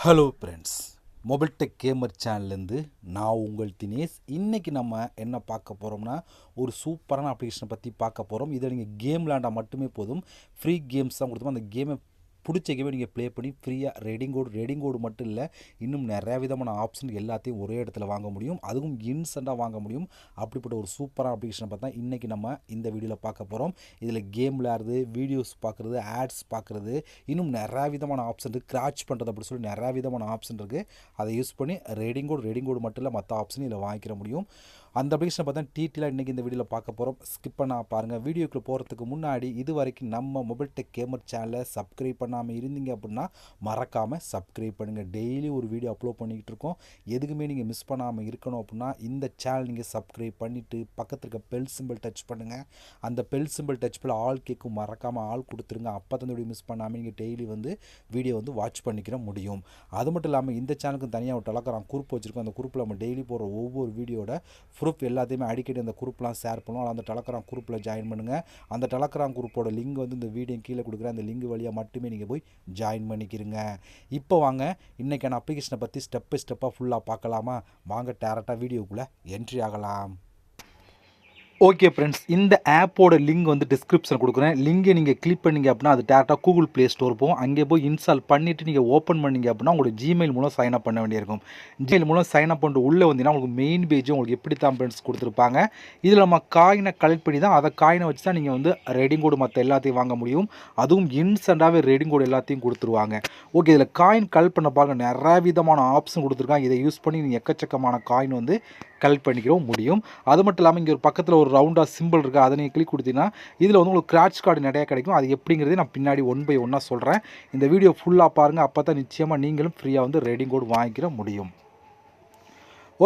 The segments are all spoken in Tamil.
Hello friends, mobile tech gamer சேனல்லேருந்து நான் உங்கள் தினேஷ். இன்றைக்கி நம்ம என்ன பார்க்க போகிறோம்னா, ஒரு சூப்பரான அப்ளிகேஷனை பற்றி பார்க்க போகிறோம். இதில் நீங்கள் கேம் விளையாண்டால் மட்டுமே போதும். ஃப்ரீ கேம்ஸ் தான் கொடுத்தோம். அந்த கேமை பிடிச்ச கேமை நீங்கள் ப்ளே பண்ணி ஃப்ரீயாக ரெடிங் கோடு மட்டும் இல்லை, இன்னும் நிறையா விதமான ஆப்ஷன் எல்லாத்தையும் ஒரே இடத்துல வாங்க முடியும். அதுவும் இன்ஸ்டண்ட்டாக வாங்க முடியும். அப்படிப்பட்ட ஒரு சூப்பரான அப்ளிகேஷனை பார்த்தா இன்றைக்கி நம்ம இந்த வீடியோவில் பார்க்க போகிறோம். இதில் கேம் விளையாடுறது, வீடியோஸ் பார்க்குறது, ஆட்ஸ் பார்க்குறது, இன்னும் நிறையா விதமான ஆப்ஷன் இருக்குது. கிராச் பண்ணுறது அப்படி சொல்லி நிறையா விதமான ஆப்ஷன் இருக்குது. அதை யூஸ் பண்ணி ரெடிங் கோடு மட்டும் இல்லை, மற்ற ஆப்ஷனும் இதில் வாங்கிக்கிற முடியும். அந்த அப்ளிகேஷனை பார்த்தா டீட்டெயிலாக இன்றைக்கி இந்த வீடியோவில் பார்க்க போகிறோம். ஸ்கிப் பண்ணால் பாருங்கள். வீடியோக்குள்ளே போகிறதுக்கு முன்னாடி இது வரைக்கும் நம்ம மொபைல் டெக் கேமர் சேனலை சப்ஸ்கிரைப் பண்ணாமல் இருந்தீங்க அப்படின்னா மறக்காமல் சப்ஸ்கிரைப் பண்ணுங்கள். டெய்லி ஒரு வீடியோ அப்லோட் பண்ணிக்கிட்டு இருக்கோம். எதுக்குமே நீங்கள் மிஸ் பண்ணாமல் இருக்கணும் அப்படின்னா இந்த சேனல் நீங்கள் சப்ஸ்கிரைப் பண்ணிவிட்டு பக்கத்தில் இருக்க பெல் சிம்பிள் டச் பண்ணுங்கள். அந்த பெல் சிம்பிள் டச் பண்ண ஆல் கேட்கும், மறக்காமல் ஆள் கொடுத்துருங்க. அப்போ தான் வீடியோ மிஸ் பண்ணாமல் நீங்கள் டெய்லி வீடியோ வாட்ச் பண்ணிக்கிற முடியும். அது மட்டும் இல்லாமல் இந்த சேனலுக்கு தனியாக ஒரு டெலகிராம் குரூப் வச்சுருக்கோம். அந்த குரூப்பில் நம்ம டெய்லி போகிற ஒவ்வொரு வீடியோட ப்ரூஃப் எல்லாத்தையுமே அடிக்கடி அந்த குரூப்லாம் ஷேர் பண்ணுவோம். அந்த டெலகிராம் குரூப்பில் ஜாயின் பண்ணுங்கள். அந்த டெலகிராம் குரூப்போட லிங்க் இந்த வீடியோ கீழே கொடுக்குறேன். அந்த லிங்க் வழியாக மட்டுமே நீங்கள் போய் ஜாயின் பண்ணிக்கிறீங்க. இப்போ வாங்க இன்றைக்கான அப்ளிகேஷனை பற்றி ஸ்டெப் பை ஸ்டெப்பாக ஃபுல்லாக பார்க்கலாமா? வாங்க டேரெக்டாக வீடியோக்குள்ளே என்ட்ரி ஆகலாம். ஓகே ஃப்ரெண்ட்ஸ், இந்த ஆப்போட லிங்க் டிஸ்கிரிப்ஷன் கொடுக்குறேன். லிங்கை நீங்கள் கிளிக் பண்ணிங்க அப்படின்னா அது டேரெக்டாக கூகுள் ப்ளே ஸ்டோர் போகும். அங்கே போய் இன்ஸ்டால் பண்ணிவிட்டு நீங்கள் ஓப்பன் பண்ணிங்க அப்படின்னா உங்களோட ஜிமெயில் மூலம் சைன் அப் பண்ண வேண்டியிருக்கும். ஜிமெயில் மூலம் சைன் அப் பண்ணிட்டு உள்ளே வந்தீங்கன்னா உங்களுக்கு மெயின் பேஜ் உங்களுக்கு எப்படி தான் ஃப்ரெண்ட்ஸ் கொடுத்துருப்பாங்க. இதில் நம்ம காயினை கலெக்ட் பண்ணி தான் அதை காயினை வச்சு தான் நீங்கள் ரெடிங் கோடு மற்ற எல்லாத்தையும் வாங்க முடியும். அதுவும் இன்ஸ்டண்ட்டாகவே ரெடிங் கோடு எல்லாத்தையும் கொடுத்துருவாங்க. ஓகே, இதில் காயின் கலெக்ட் பண்ண பாருங்கள், நிறைய விதமான ஆப்ஷன் கொடுத்துருக்காங்க. இதை யூஸ் பண்ணி நீங்கள் எக்கச்சக்கமான காயின் கலெக்ட் பண்ணிக்கிறோம் முடியும். அது மட்டும் இல்லாமல் இங்கே ஒரு பக்கத்தில் ஒரு ரவுண்டாக சிம்பிள் இருக்குது. அதை நீங்கள் கிளிக் கொடுத்தீங்கன்னா இதில் உங்களுக்கு கிராச் கார்டு நிறையா கிடைக்கும். அது எப்படிங்கிறதே நான் பின்னாடி 1 by 1 சொல்கிறேன். இந்த வீடியோ ஃபுல்லாக பாருங்கள். அப்போ தான் நிச்சயமாக நீங்களும் ஃப்ரீயாக ரெடிங் கோடு வாங்கிக்கிற முடியும்.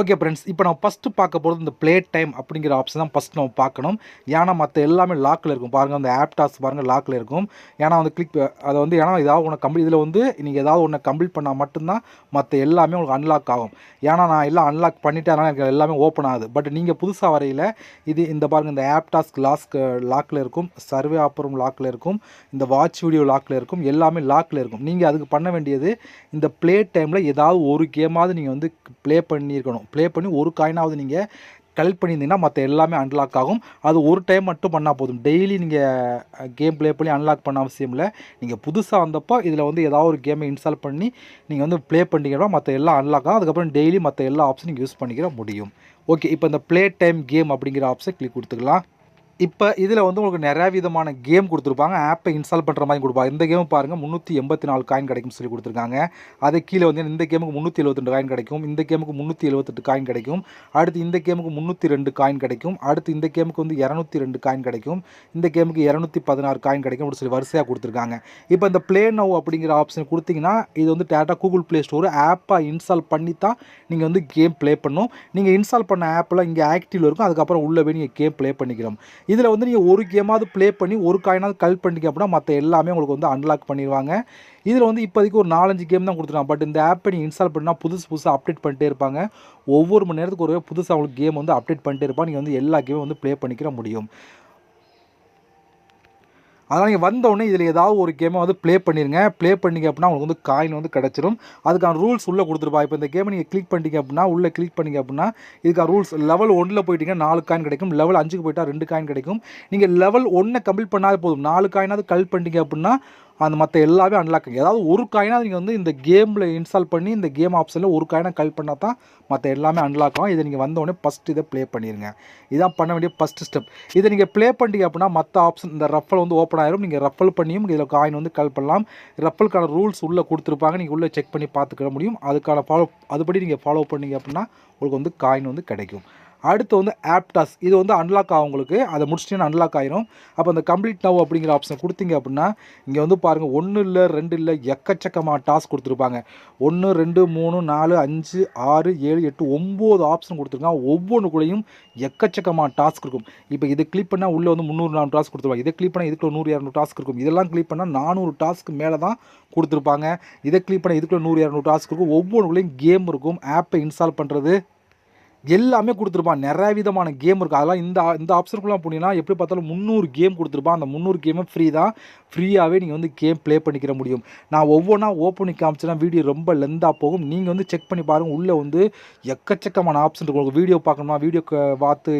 ஓகே ஃப்ரெண்ட்ஸ், இப்போ நம்ம ஃபஸ்ட்டு பார்க்க போகிறது இந்த ப்ளே டைம் அப்படிங்கிற ஆப்ஷன் தான் ஃபஸ்ட் நம்ம பார்க்கணும். ஏன்னா மற்ற எல்லாமே லாக்கில் இருக்கும். பாருங்கள், அந்த ஆப் டாஸ்க் பாருங்கள் லாக்கில் இருக்கும். ஏன்னா கிளிக் அதை ஏன்னா ஏதாவது ஒன்று கம்ப்ளீட் இதில் நீங்கள் ஏதாவது ஒன்று கம்ப்ளீட் பண்ணால் மட்டும்தான் மற்ற எல்லாமே உங்களுக்கு அன்லாக் ஆகும். ஏன்னா நான் எல்லாம் அன்லாக் பண்ணிவிட்டு அதனால் எனக்கு எல்லாமே ஓப்பன் ஆகுது. பட் நீங்கள் புதுசாக வரையில் இந்த பாருங்கள், இந்த ஆப் டாஸ்க் லாக்கில் இருக்கும், சர்வே ஆப்பரும் லாக்கில் இருக்கும், இந்த வாட்ச் வீடியோ லாக்கில் இருக்கும், எல்லாமே லாக்கில் இருக்கும். நீங்கள் அதுக்கு பண்ண வேண்டியது இந்த ப்ளே டைமில் ஏதாவது ஒரு கேமாவது நீங்கள் ப்ளே பண்ணியிருக்கணும். ப்ளே பண்ணி ஒரு காயினாவது நீங்கள் கலெக்ட் பண்ணியிருந்தீங்கன்னா மற்ற எல்லாமே அன்லாக் ஆகும். அது ஒரு டைம் மட்டும் பண்ணால் போதும். டெய்லி நீங்கள் கேம் ப்ளே பண்ணி அன்லாக் பண்ண அவசியம் இல்லை. நீங்கள் புதுசாக வந்தப்போ இதில் ஏதாவது ஒரு கேமை இன்ஸ்டால் பண்ணி நீங்கள் ப்ளே பண்ணிங்கன்னா மற்ற எல்லாம் அன்லாக் ஆகும். அதுக்கப்புறம் டெய்லி மற்ற எல்லா ஆப்ஷனும் நீங்கள் யூஸ் பண்ணிக்கிற முடியும். ஓகே, இப்போ இந்த ப்ளே டைம் கேம் அப்படிங்கிற ஆப்ஷனை கிளிக் கொடுத்துக்கலாம். இப்போ இதில் உங்களுக்கு நிறையா விதமான கேம் கொடுத்துருப்பாங்க. ஆப்பை இன்ஸ்டால் பண்ணுற மாதிரி கொடுப்பாங்க. இந்த கேம் பாருங்கள், 384 காயின் கிடைக்கும் சொல்லி கொடுத்துருக்காங்க. அது கீழே இந்த கேமுக்கு 372 காயின் கிடைக்கும், இந்த கேமுக்கு 378 காயின் கிடைக்கும், அடுத்து இந்த கேமுக்கு 302 காயின் கிடைக்கும், அடுத்து இந்த கேமுக்கு 202 காயின் கிடைக்கும், இந்த கேமுக்கு 216 காயின் கிடைக்கும் அப்படின்னு சொல்லி வரிசையாக கொடுத்துருக்காங்க. இப்போ இந்த ப்ளே நவ் அப்படிங்கிற ஆப்ஷன் கொடுத்தீங்கன்னா இது டேட்டா கூகுள் ப்ளே ஸ்டோர் ஆப்பை இன்ஸ்டால் பண்ணி தான் நீங்கள் கேம் ப்ளே பண்ணணும். நீங்கள் இன்ஸ்டால் பண்ண ஆப்பெல்லாம் இங்கே ஆக்டிவில் இருக்கும். அதுக்கப்புறம் உள்ளே போய் நீங்கள் கேம் ப்ளே பண்ணிக்கிறோம். இதில் நீங்கள் ஒரு கேமாவது ப்ளே பண்ணி ஒரு காயினாவது கலெக்ட் பண்ணிங்க அப்படின்னா மற்ற எல்லாமே உங்களுக்கு அன்லாக் பண்ணிடுவாங்க. இதில் இப்போதைக்கு ஒரு 4-5 கேம் தான் கொடுத்துருக்காங்க. பட் இந்த ஆப்பை நீங்கள் இன்ஸ்டால் பண்ணால் புதுசாக அப்டேட் பண்ணிட்டே இருப்பாங்க. ஒவ்வொரு மணி நேரத்துக்கு ஒரு புதுசாக உங்களுக்கு கேம் அப்டேட் பண்ணிட்டே இருப்பாங்க. நீங்கள் எல்லா கேமும் ப்ளே பண்ணிக்கிற முடியும். அதனால் நீங்கள் வந்தோடனே இதில் ஏதாவது ஒரு கேமை ப்ளே பண்ணிடுங்க. ப்ளே பண்ணிங்க அப்படின்னா உங்களுக்கு காயின் கிடச்சிரும். அதுக்கான ரூல்ஸ் உள்ளே கொடுத்துருப்பா. இப்போ இந்த கேமை நீங்கள் கிளிக் பண்ணிட்டீங்க அப்படின்னா உள்ளே கிளிக் பண்ணிங்க அப்படின்னா இதுக்கான ரூல்ஸ் லெவல் 1 போயிட்டீங்கன்னா 4 காயின் கிடைக்கும், லெவல் 5க்கு போயிட்டால் 2 காயின் கிடைக்கும். நீங்கள் லெவல் 1 கம்ப்ளீட் பண்ணாத போதும், 4 காயினாவது கலெக்ட் பண்ணிட்டீங்க அப்படின்னா அந்த மற்ற எல்லாமே அன்லாக். ஏதாவது ஒரு காயினாக நீங்கள் இந்த கேமில் இன்ஸ்டால் பண்ணி இந்த கேம் ஆப்ஷனில் ஒரு காயினாக கலெக்ட் பண்ணால் தான் மற்ற எல்லாமே அன்லாக் ஆகும். இதை நீங்கள் வந்தோடனே ஃபஸ்ட் இதை ப்ளே பண்ணிடுங்க. இதான் பண்ண வேண்டிய ஃபஸ்ட்டு ஸ்டெப். இதை நீங்கள் ப்ளே பண்ணிட்டீங்க அப்படின்னா மற்ற ஆப்ஷன் இந்த ரஃபல் ஓப்பன் ஆயிரும். நீங்கள் ரஃபல் பண்ணியும் இதில் காயின் கலெக்ட் பண்ணலாம். ரஃபலுக்கான ரூல்ஸ் உள்ளே கொடுத்துருப்பாங்க. நீங்கள் உள்ளே செக் பண்ணி பார்த்துக்கிற முடியும். அதுக்கான அதுபடி நீங்கள் ஃபாலோ பண்ணிங்க அப்படின்னா உங்களுக்கு காயின் கிடைக்கும். அடுத்து ஆப் டாஸ்க், இது அன்லாக் ஆகும். உங்களுக்கு அதை முடிச்சிட்டிங்கன்னா அன்லாக் ஆயிரும். அப்போ அந்த கம்ப்ளீட் நவ் அப்படிங்கிற ஆப்ஷன் கொடுத்தீங்க அப்படின்னா இங்கே பாருங்கள் 1 இல்லை 2 இல்லை எக்கச்சக்கமாக டாஸ்க் கொடுத்துருப்பாங்க. 1 2 3 4 5 6 7 8 9 ஆப்ஷன் கொடுத்துருக்காங்க. ஒவ்வொன்றுக்குள்ளேயும் எக்கச்சக்கமாக டாஸ்க் இருக்கும். இப்போ இதை கிளிக் பண்ணால் உள்ளே 300-400 டாஸ்க் கொடுத்துருவாங்க. இதை கிளிக் பண்ணால் இதுக்குள்ள 100-200 டாஸ்க் இருக்கும். இதெல்லாம் கிளிக் பண்ணால் 400 டாஸ்க்கு மேலே தான் கொடுத்துருப்பாங்க. இதை கிளிக் பண்ணால் இதுக்குள்ள 100-200 டாஸ்க் இருக்கும். ஒவ்வொன்றுக்குள்ளேயும் கேம் இருக்கும். ஆப்பை இன்ஸ்டால் பண்ணுறது எல்லாமே கொடுத்துருப்பான். நிறைய விதமான கேம் இருக்குது. அதெல்லாம் இந்த ஆப்ஷனுக்குலாம் போனீங்கன்னா எப்படி பார்த்தாலும் 300 கேம் கொடுத்துருப்பான். அந்த 300 கேமும் ஃப்ரீ தான். ஃப்ரீயாகவே நீங்கள் வந்து கேம் ப்ளே பண்ணிக்கிற முடியும். நான் ஒவ்வொன்றா ஓப்பன் பண்ணி காமிச்சேன்னா வீடியோ ரொம்ப லென்த்தாக போகும். நீங்கள் வந்து செக் பண்ணி பாருங்கள். உள்ளே வந்து எக்கச்சக்கமான ஆப்ஷன் இருக்கும். உங்களுக்கு வீடியோ பார்க்கணுமா, வீடியோ பார்த்து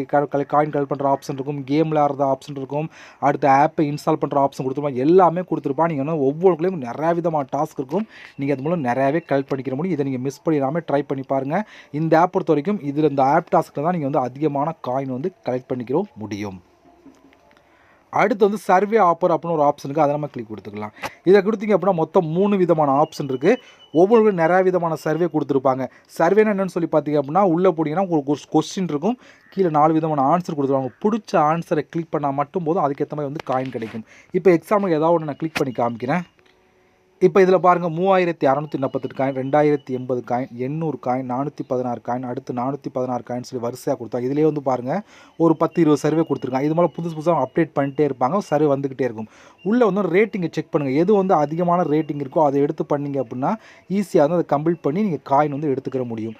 காயின் கலெக்ட் பண்ணுற ஆப்ஷன் இருக்கும், கேம் விளையாடுற ஆப்ஷன் இருக்கும், அடுத்த ஆப்பை இன்ஸ்டால் பண்ணுற ஆப்ஷன் கொடுத்துருப்பான். எல்லாமே கொடுத்துருப்பான். நீங்கள் வந்து ஒவ்வொருக்குள்ளேயும் நிறையா விதமான டாஸ்க் இருக்கும். நீங்கள் அது மூலம் நிறையாவே கலெக்ட் பண்ணிக்கிற முடியும். இதை நீங்கள் மிஸ் பண்ணிடாமல் ட்ரை பண்ணி பாருங்கள். இந்த ஆப் பொறுத்த வரைக்கும் இதில் இந்த ஆப் டாஸ்க்கில் தான் நீங்கள் வந்து அதிகமான காயின் வந்து கலெக்ட் பண்ணிக்கிற முடியும். அடுத்து வந்து சர்வே ஆஃபர் அப்படின்னு ஒரு ஆப்ஷன் இருக்குது. அதை நம்ம கிளிக் கொடுத்துக்கலாம். இதை கொடுத்தீங்க அப்படின்னா மொத்தம் 3 விதமான ஆப்ஷன் இருக்குது. ஒவ்வொருவரும் நிறையா விதமான சர்வே கொடுத்துருப்பாங்க. சர்வேனா என்னென்னு சொல்லி பார்த்தீங்க அப்படின்னா உள்ளே போட்டிங்கன்னா உங்களுக்கு ஒரு கொஸ்டின் இருக்கும். கீழே 4 விதமான ஆன்சர் கொடுத்துருவாங்க. பிடிச்ச ஆன்சரை கிளிக் பண்ணால் மட்டும் போதும் அதுக்கேற்ற மாதிரி வந்து காயின் கிடைக்கும். இப்போ எக்ஸாம்பிளுக்கு ஏதாவது ஒன்று நான் கிளிக் பண்ணி காமிக்கிறேன். இப்போ இதில் பாருங்கள் 3648 காயின், 2080 காயின், 800 காயின், 416 காயின், அடுத்து 416 காயின் சொல்லி வரிசையாக கொடுத்தாங்க. இதிலே வந்து பாருங்கள் ஒரு 10-20 சர்வே கொடுத்துருக்காங்க. இது மாதிரி புதுசாக அப்டேட் பண்ணிட்டே இருப்பாங்க. சர்வே வந்துக்கிட்டே இருக்கும். உள்ளே வந்து ரேட்டிங்கை செக் பண்ணுங்கள். எது வந்து அதிகமான ரேட்டிங் இருக்கோ அதை எடுத்து பண்ணிங்க அப்படின்னா ஈஸியாக வந்து அதை கம்ப்ளீட் பண்ணி நீங்கள் காயின் வந்து எடுத்துக்கிற முடியும்.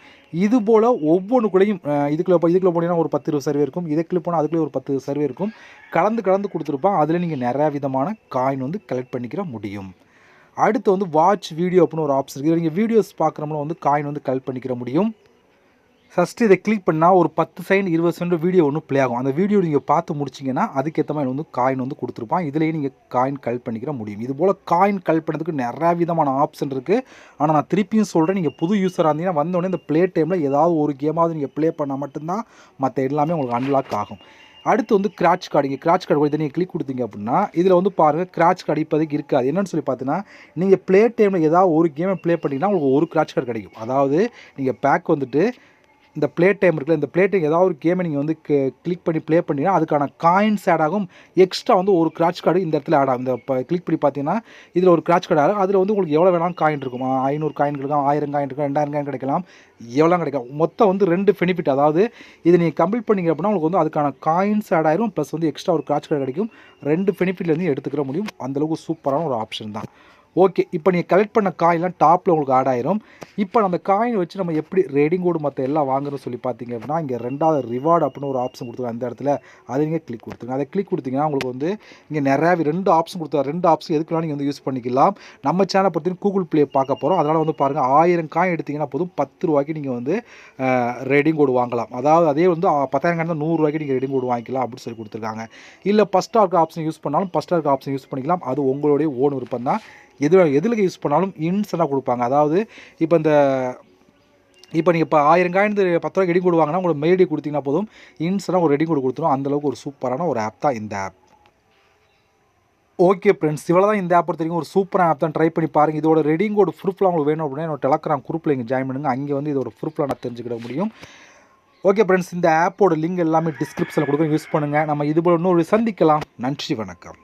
இது போல் ஒவ்வொன்றுக்குள்ளேயும் இதுக்குள்ளே போனீங்கன்னா ஒரு 10-20 சர்வே இருக்கும். இதை கிளிக் போனால் அதுக்குள்ளே ஒரு 10 சர்வே இருக்கும். கலந்து கொடுத்துருப்பான். அதில் நீங்கள் நிறையா விதமான காயின் வந்து கலெக்ட் பண்ணிக்கிற முடியும். அடுத்து வந்து வாட்ச் வீடியோ அப்படின்னு ஒரு ஆப்ஷன் இருக்குது. நீங்கள் வீடியோஸ் பார்க்குறோம்னா வந்து காயின் வந்து கலெக்ட் பண்ணிக்கிற முடியும். ஃபஸ்ட்டு இதை கிளிக் பண்ணால் ஒரு 10 செகண்ட் 20 செகண்ட் வீடியோ ஒன்று ப்ளே ஆகும். அந்த வீடியோ நீங்கள் பார்த்து முடிச்சிங்கன்னா அதுக்கேற்ற மாதிரி வந்து காயின் வந்து கொடுத்துருப்பான். இதிலேயே நீங்கள் காயின் கலெக்ட் பண்ணிக்கிற முடியும். இது போல் காயின் கலெக்ட் பண்ணுறதுக்கு நிறையா விதமான ஆப்ஷன் இருக்குது. ஆனால் நான் திருப்பியும் சொல்கிறேன், நீங்கள் புது யூஸராக இருந்தீங்கன்னா வந்தோடனே இந்த ப்ளே டைமில் ஏதாவது ஒரு கேமாவது நீங்கள் ப்ளே பண்ணால் மட்டும்தான் மற்ற எல்லாமே உங்களுக்கு அன்லாக் ஆகும். அடுத்து வந்து கிராச் கார்டு. இங்கே கிராச் கார்டு இதை நீங்கள் கிளிக் கொடுத்தீங்க அப்படின்னா இதில் வந்து பாருங்கள் கிராச் கார்டு இப்போதைக்கு இருக்காது. என்னென்னு சொல்லி பார்த்தீங்கன்னா நீங்கள் ப்ளே டைமில் ஏதாவது ஒரு கேமை ப்ளே பண்ணிங்கன்னா உங்களுக்கு ஒரு கிராச் கார்டு கிடைக்கும். அதாவது நீங்கள் பேக் வந்துட்டு இந்த ப்ளே டைம் இருக்குல்ல, இந்த ப்ளே டைம் ஏதாவது ஒரு கேமை நீங்கள் வந்து கிளிக் பண்ணி ப்ளே பண்ணிங்கன்னா அதுக்கான காயின்ஸ் ஆட் ஆகும். எக்ஸ்ட்ரா வந்து ஒரு கிராச் கார்டு இந்த இடத்துல ஆட் ஆகும். இந்த கிளிக் பண்ணி பார்த்தீங்கன்னா இதில் ஒரு கிராச் கார்டு ஆகும். அதில் வந்து உங்களுக்கு எவ்வளோ வேணாலும் காயின் இருக்கும். 500 காயின் கிடைக்கும், 1000 காயின் இருக்கும், 2000 காயின் கிடைக்கலாம், எவ்வளோ கிடைக்கும். மொத்தம் வந்து 2 பெனிஃபிட். அதாவது இதை நீங்கள் கம்ப்ளீட் பண்ணிங்க அப்படின்னா உங்களுக்கு வந்து அதுக்கான காயின்ஸ் ஆட் ஆயிரும். ப்ளஸ் வந்து எக்ஸ்ட்ரா ஒரு கிராச் கார்டு கிடைக்கும். 2 பெனிஃபிட்லேருந்து எடுத்துக்கிற முடியும். அந்தளவுக்கு சூப்பரான ஒரு ஆப்ஷன் தான். ஓகே, இப்போ நீங்கள் கலெக்ட் பண்ண காயின்லாம் டாப்பில் உங்களுக்கு ஆட் ஆயிரும். இப்போ அந்த காயின் வச்சு நம்ம எப்படி ரேடிங் கோடு மற்ற எல்லாம் வாங்குறோம்னு சொல்லி பார்த்தீங்க அப்படின்னா இங்கே 2வது ரிவார்டு அப்படின்னு ஒரு ஆப்ஷன் கொடுத்துருக்காங்க. அந்த இடத்துல அதை நீங்கள் கிளிக் கொடுத்துருங்க. அதை கிளிக் கொடுத்தீங்கன்னா உங்களுக்கு வந்து இங்கே நிறையா 2 ஆப்ஷன் கொடுத்துருக்காங்க. 2 ஆப்ஷன் எதுக்குலாம் நீங்கள் வந்து யூஸ் பண்ணிக்கலாம். நம்ம சேனலை பொறுத்தவரைக்கும் கூகுள் ப்ளே பார்க்க போகிறோம். அதனால் வந்து பாருங்கள் 1000 காயின் எடுத்திங்கன்னா போதும் 10 ரூபாய்க்கு நீங்கள் வந்து ரேடிங் கோடு வாங்கலாம். அதாவது அதே வந்து 10,000 காயின் தான் 100 ரூபாய்க்கு நீங்கள் ரேடிங் கோடு வாங்கிக்கலாம் அப்படின்னு சொல்லி கொடுத்துருக்காங்க. இல்லை ஃபஸ்ட்டாக இருக்க ஆப்ஷன் யூஸ் பண்ணாலும் ஃபஸ்ட்டாக இருக்க ஆப்ஷன் யூஸ் பண்ணிக்கலாம். அது உங்களுடைய ஓன் விருப்பம் தான். எதில் யூஸ் பண்ணாலும் இன்ஸ்டன்ட்டாக கொடுப்பாங்க. அதாவது இப்போ நீங்கள் இப்போ 1000 காயின் 10 ரூபாய்க்கு ரெடி கோடு வாங்கினா உங்களுக்கு மெயில் ஐடி கொடுத்தீங்கன்னா போதும் இன்ஸ்டன்ட்டாக ஒரு ரெடி கோடு கொடுத்துரும். அந்தளவுக்கு ஒரு சூப்பரான ஒரு ஆப் தான் இந்த ஆப். ஓகே ஃப்ரெண்ட்ஸ், இவ்வளோ தான் இந்த ஆப் பொறுத்த வரைக்கும் ஒரு சூப்பரான ஆப் தான். ட்ரை பண்ணி பாருங்கள். இதோட ரெடிங் கோடு ப்ரூஃப்லாம் உங்களுக்கு வேணும் அப்படின்னா என்னோட டெலகிராம் குரூப்பில் இங்கே ஜாயின் பண்ணுங்கள். அங்கே வந்து இதோட ப்ரூஃப்லாம் நான் தெரிஞ்சுக்கிட முடியும். ஓகே ஃப்ரெண்ட்ஸ், இந்த ஆப்போட லிங்க் எல்லாமே டிஸ்கிரிப்ஷனில் கொடுக்க யூஸ் பண்ணுங்கள். நம்ம இது போல் இன்னொரு சந்திக்கலாம். நன்றி, வணக்கம்.